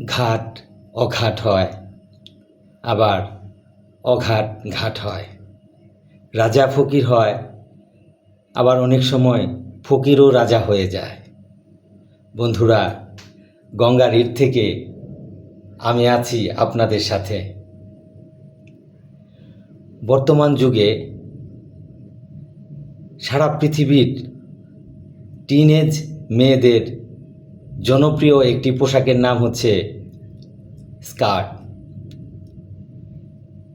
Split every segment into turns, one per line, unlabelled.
ঘাট অঘাট হয়, আবার অঘাট ঘাট হয়। রাজা ফকির হয়, আবার অনেক সময় ফকিরও রাজা হয়ে যায়। বন্ধুরা, গঙ্গার তীর থেকে আমি আছি আপনাদের সাথে। বর্তমান যুগে সারা পৃথিবীর টিনেজ মেয়েদের জনপ্রিয় একটি পোশাকের নাম হচ্ছে স্কার্ট।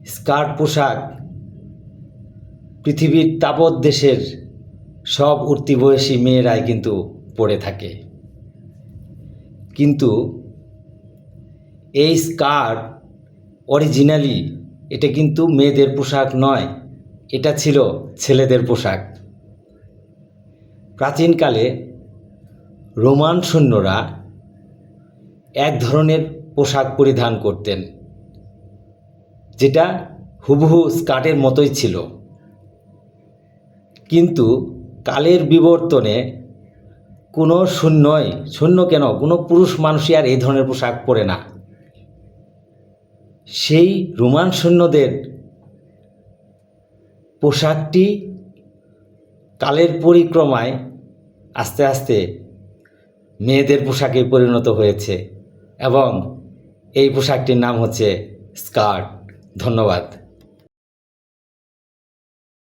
স্কার্ট পোশাক পৃথিবীর তাবৎ দেশের সব উঠতি বয়সী মেয়েরাই কিন্তু পরে থাকে। কিন্তু এই স্কার্ট অরিজিনালি এটা কিন্তু মেয়েদের পোশাক নয়, এটা ছিল ছেলেদের পোশাক। প্রাচীনকালে রোমান সৈন্যরা এক ধরনের পোশাক পরিধান করতেন, যেটা হুবহু স্কার্টের মতোই ছিল। কিন্তু কালের বিবর্তনে কোনো শূন্য কেন, কোনো পুরুষ মানুষই আর এই ধরনের পোশাক পরে না। সেই রোমান সৈন্যদের পোশাকটি কালের পরিক্রমায় আস্তে আস্তে মেয়েদের পোশাকে পরিণত হয়েছে এবং এই পোশাকটির নাম হচ্ছে স্কার্ট। ধন্যবাদ।